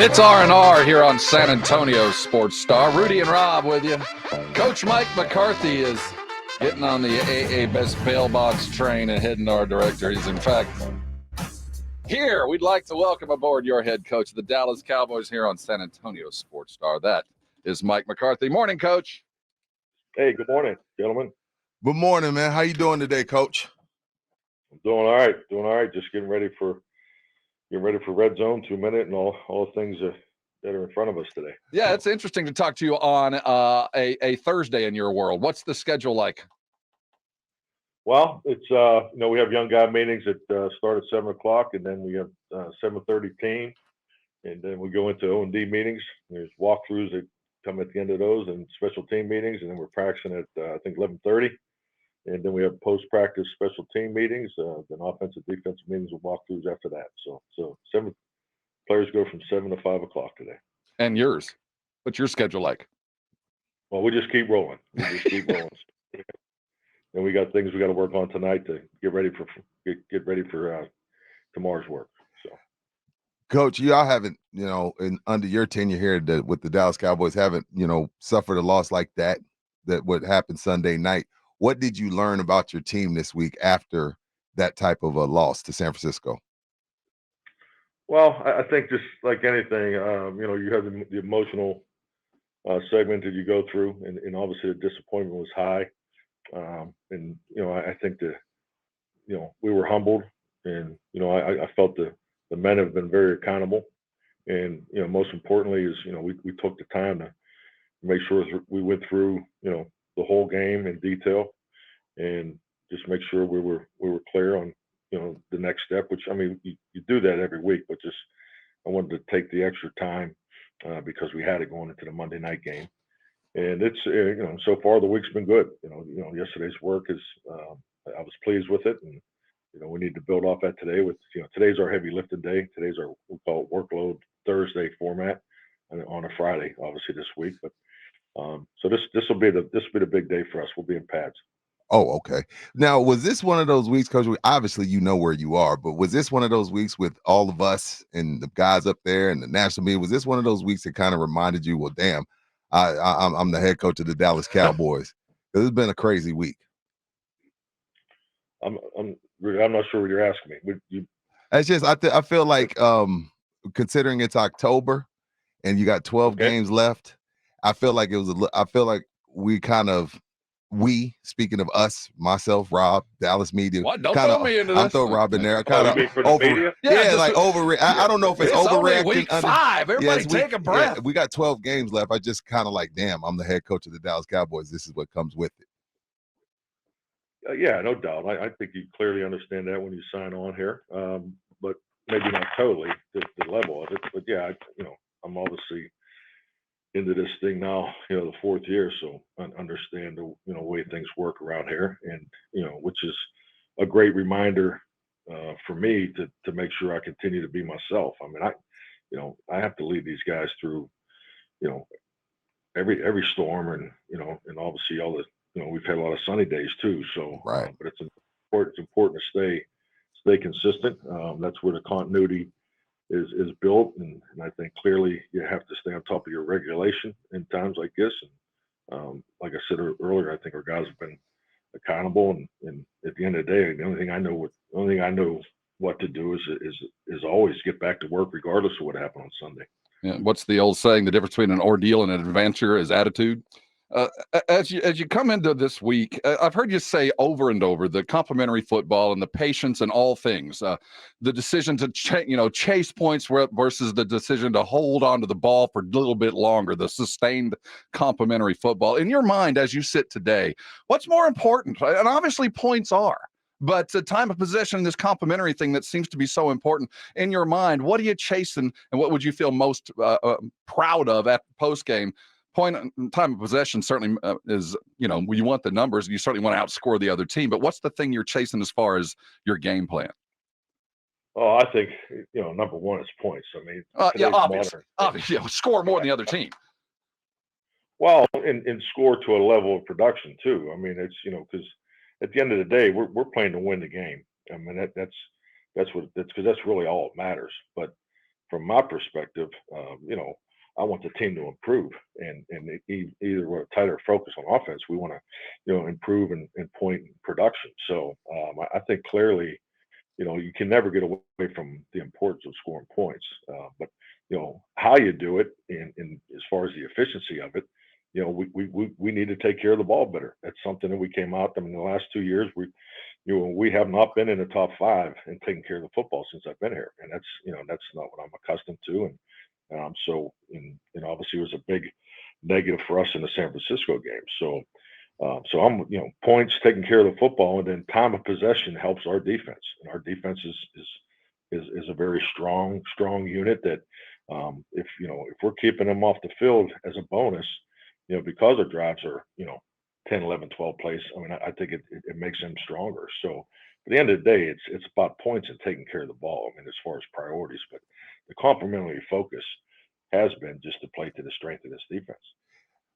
It's R&R here on San Antonio Sports Star. Rudy and Rob with you. Coach Mike McCarthy is getting on the AA Best Bail Bonds train and heading our director. He's, in fact, here. We'd like to welcome aboard your head coach of the Dallas Cowboys here on San Antonio Sports Star. That is Mike McCarthy. Morning, Coach. Hey, good morning, gentlemen. Good morning, man. How you doing today, Coach? I'm doing all right. Just getting ready for Red Zone 2 minute and all the things that are in front of us today. Yeah, it's interesting to talk to you on a Thursday in your world. What's the schedule like? Well, it's we have young guy meetings that start at 7:00, and then we have 7:30 team, and then we go into O&D meetings. There's walkthroughs that come at the end of those, and special team meetings, and then we're practicing at I think 11:30, and then we have post-practice special team meetings, then offensive defensive meetings with walkthroughs after that. So 7 players go from 7 to 5 o'clock today. And yours? What's your schedule like? Well, we just keep rolling. And we got things we got to work on tonight to get ready for tomorrow's work. So, Coach, y'all haven't, under your tenure here with the Dallas Cowboys, haven't, suffered a loss like that what happened Sunday night. What did you learn about your team this week after that type of a loss to San Francisco? Well, I think just like anything, you have the emotional segment that you go through, and obviously the disappointment was high. I think that, we were humbled, and, I felt the men have been very accountable. And, most importantly is, we took the time to make sure we went through, the whole game in detail and just make sure we were clear on, the next step, which, I mean, you do that every week, but just, I wanted to take the extra time because we had it going into the Monday night game. And it's, so far the week's been good. Yesterday's work is, I was pleased with it. And, we need to build off that today with, today's our heavy lifting day. Today's our, we call it workload Thursday format on a Friday, obviously this week. But so this will be the big day for us. We'll be in pads. Oh, okay. Now, was this one of those weeks, Coach? Obviously, you know where you are, but was this one of those weeks with all of us and the guys up there and the national media? Was this one of those weeks that kind of reminded you, well, damn, I'm the head coach of the Dallas Cowboys? It's been a crazy week. I'm not sure what you're asking me. It's just I feel like considering it's October and you got 12 games left, I feel like speaking of us, myself, Rob, Dallas media. What? Don't throw me into this. I'm throwing Rob in there. I don't know if it's overreacting. Week 5. Everybody take a breath. Yeah, we got 12 games left. I just kind of like, damn, I'm the head coach of the Dallas Cowboys. This is what comes with it. Yeah, no doubt. I think you clearly understand that when you sign on here, but maybe not totally the level of it. But yeah, I'm obviously into this thing now, the 4th year, so I understand the way things work around here, and which is a great reminder for me to make sure I continue to be myself. I mean, I have to lead these guys through every storm, and and obviously all the we've had a lot of sunny days too. So right, but it's important to stay consistent. That's where the continuity is built, and I think clearly you have to stay on top of your regulation in times like this. And like I said earlier, I think our guys have been accountable, and at the end of the day, the only thing I know what to do is always get back to work regardless of what happened on Sunday. Yeah, what's the old saying? The difference between an ordeal and an adventure is attitude. As you come into this week, I've heard you say over and over the complimentary football and the patience and all things, the decision to chase points versus the decision to hold on to the ball for a little bit longer, the sustained complimentary football. In your mind, as you sit today, what's more important? And obviously points are, but the time of possession, this complimentary thing that seems to be so important in your mind, what are you chasing, and what would you feel most proud of at post game? Point time of possession certainly is, you want the numbers, and you certainly want to outscore the other team, but what's the thing you're chasing as far as your game plan? Oh, I think, number one is points. I mean, obviously, score more than the other team. Well, and score to a level of production too. I mean, it's, because at the end of the day, we're playing to win the game. I mean, that's because that's really all that matters. But from my perspective, I want the team to improve, and either with a tighter focus on offense, we want to, improve in point production. So I think clearly, you can never get away from the importance of scoring points, but how you do it, in as far as the efficiency of it, we need to take care of the ball better. That's something that we came out. I mean, the last 2 years, we have not been in the top 5 in taking care of the football since I've been here, and that's not what I'm accustomed to. And obviously it was a big negative for us in the San Francisco game. So I'm, points, taking care of the football, and then time of possession helps our defense. And our defense is a very strong unit that, if we're keeping them off the field as a bonus, because our drives are, 10, 11, 12 plays, I mean, I think it makes them stronger. So at the end of the day, it's about points and taking care of the ball. I mean, as far as priorities, but the complementary focus has been just to play to the strength of this defense.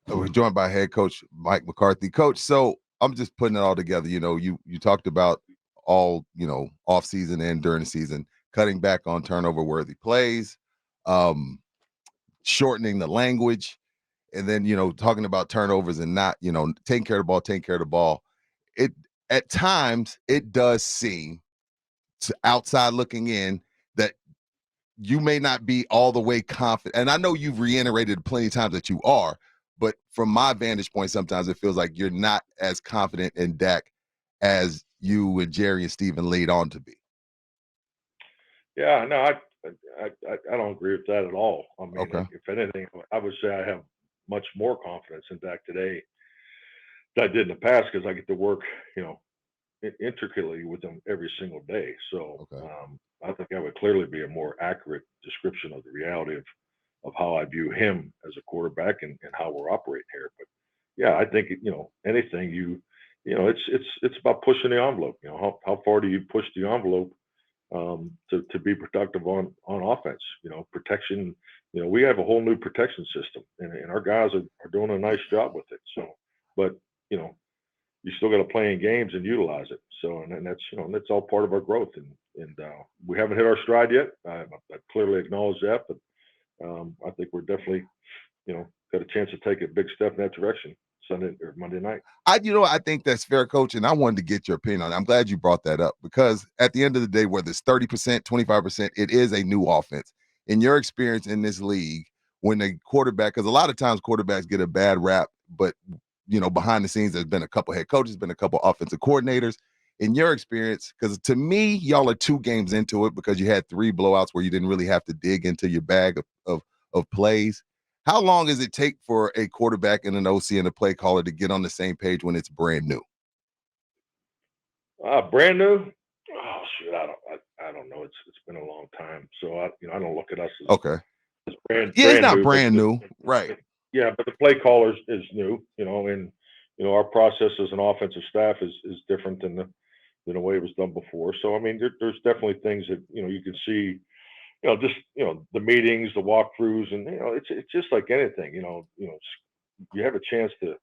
We're joined by head coach Mike McCarthy. Coach, so I'm just putting it all together. You talked about all, off season and during the season, cutting back on turnover worthy plays, shortening the language, and then, talking about turnovers and not, taking care of the ball. It, at times, it does seem, to outside looking in, that you may not be all the way confident. And I know you've reiterated plenty of times that you are, but from my vantage point, sometimes it feels like you're not as confident in Dak as you and Jerry and Steven lead on to be. Yeah, no, I don't agree with that at all. I mean, Okay. if anything, I would say I have much more confidence in Dak today than I did in the past, because I get to work, intricately with them every single day. So Okay. I think that would clearly be a more accurate description of the reality of how I view him as a quarterback and how we're operating here. But yeah, I think anything it's about pushing the envelope. How far do you push the envelope to be productive on offense? Protection. We have a whole new protection system, and our guys are doing a nice job with it. So, but you still got to play in games and utilize it. So, and that's all part of our growth. And we haven't hit our stride yet. I clearly acknowledge that, but I think we're definitely, got a chance to take a big step in that direction Sunday or Monday night. I think that's fair, Coach, and I wanted to get your opinion on it. I'm glad you brought that up, because at the end of the day, whether it's 30%, 25%, it is a new offense. In your experience in this league, when a quarterback, because a lot of times quarterbacks get a bad rap, but behind the scenes, there's been a couple head coaches, been a couple offensive coordinators. In your experience, because to me, y'all are 2 games into it, because you had 3 blowouts where you didn't really have to dig into your bag of plays. How long does it take for a quarterback and an OC and a play caller to get on the same page when it's brand new? Brand new? Oh shoot, I don't know. It's been a long time, so I don't look at us as Okay. as brand. Yeah, brand it's not new, brand new, right? Yeah, but the play caller is new, and our process as an offensive staff is different than the way it was done before. So I mean, there's definitely things that you can see, just the meetings, the walkthroughs, and it's just like anything. You have a chance to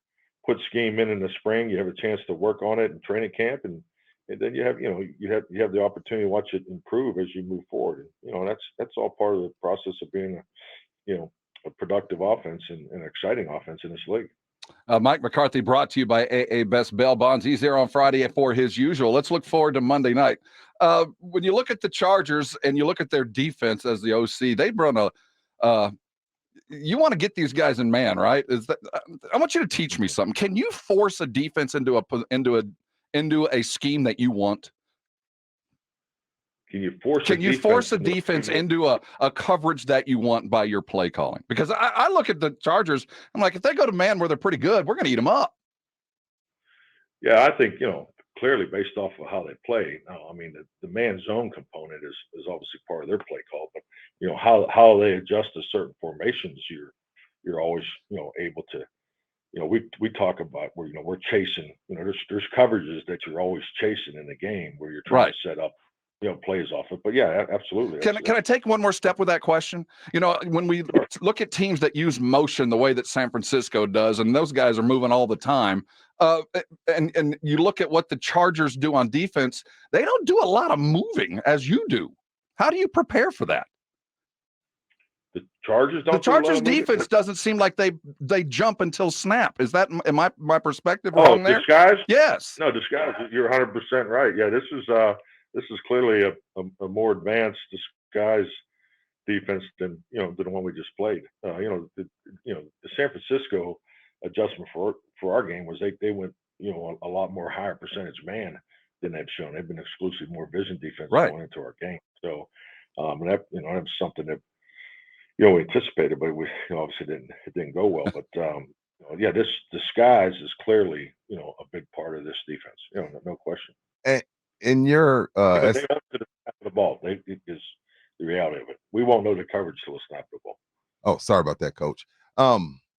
put scheme in the spring. You have a chance to work on it in training camp, and then you have the opportunity to watch it improve as you move forward. And that's all part of the process of being a productive offense and an exciting offense in this league. Mike McCarthy brought to you by AA Best Bail Bonds. He's there on Friday for his usual. Let's look forward to Monday night. When you look at the Chargers and you look at their defense as the OC, they've run you want to get these guys in man, right? I want you to teach me something. Can you force a defense into a scheme that you want? Can you force a defense into a coverage that you want by your play calling? Because I look at the Chargers, I'm like, if they go to man where they're pretty good, we're going to eat them up. Yeah, I think, clearly based off of how they play. Now, I mean, the man zone component is obviously part of their play call, but how they adjust to certain formations, you're always able to. We talk about where we're chasing. There's coverages that you're always chasing in the game where you're trying to set up plays off it. But yeah, absolutely. Can I take one more step with that question? When we look at teams that use motion the way that San Francisco does, and those guys are moving all the time, and you look at what the Chargers do on defense, they don't do a lot of moving as you do. How do you prepare for that? Chargers don't. The Chargers defense doesn't seem like they jump until snap. Is that my perspective wrong there? Disguise? Yes. No, disguise. You're 100% right. Yeah, this is clearly a more advanced disguise defense than the one we just played. The San Francisco adjustment for our game was they went a lot more higher percentage man than they've shown. They've been exclusive more vision defense going into our game. So and that was something that we anticipated, but we obviously didn't go well. But this disguise is clearly a big part of this defense. No question. And in your they want to snap the ball. It is the reality of it. We won't know the coverage till it's snap the ball. Oh, sorry about that, Coach.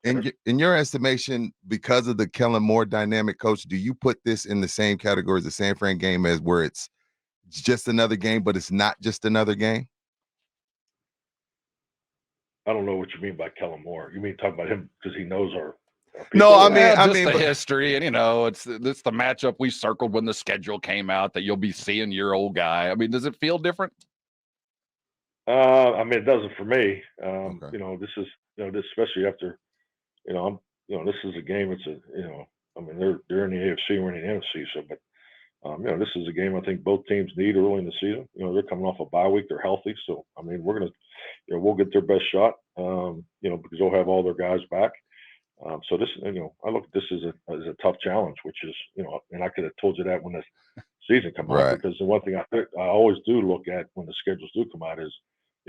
In your estimation, because of the Kellen Moore dynamic, Coach, do you put this in the same category as the San Fran game, as where it's just another game, but it's not just another game? I don't know what you mean by Kellen Moore. You mean talk about him because he knows our people? No, I mean the history, and it's the matchup we circled when the schedule came out that you'll be seeing your old guy. I mean, does it feel different? It doesn't for me. Okay. This is this especially after this is a game. It's they're in the AFC, we're in the NFC. So, but this is a game I think both teams need early in the season. They're coming off a bye week. They're healthy. So, we're going to, we'll get their best shot, because they'll have all their guys back. So this, I look at this as a tough challenge, which is, and I could have told you that when the season come out, because the one thing I always do look at when the schedules do come out is,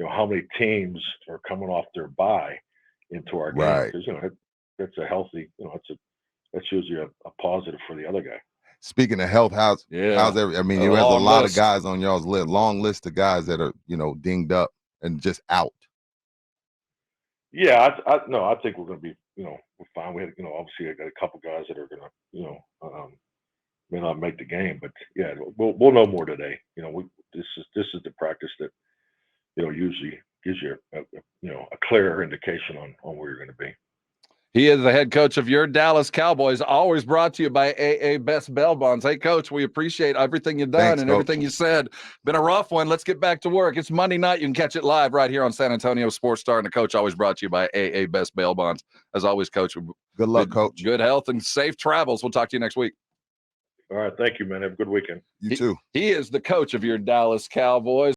how many teams are coming off their bye into our game. Because, that's a healthy, that's usually a positive for the other guy. Speaking of health, how's every? I mean, you have a lot of guys on y'all's list, long list of guys that are dinged up and just out. Yeah, I think we're going to be we're fine. We had obviously I got a couple guys that are going to may not make the game, but yeah, we'll know more today. This is the practice that usually gives you a clearer indication on where you're going to be. He is the head coach of your Dallas Cowboys, always brought to you by AA Best Bail Bonds. Hey, Coach, we appreciate everything you've done and everything you said. Been a rough one. Let's get back to work. It's Monday night. You can catch it live right here on San Antonio Sports Star. And the Coach always brought to you by AA Best Bail Bonds. As always, Coach. Good luck, Coach. Good health and safe travels. We'll talk to you next week. All right. Thank you, man. Have a good weekend. You too. He is the coach of your Dallas Cowboys.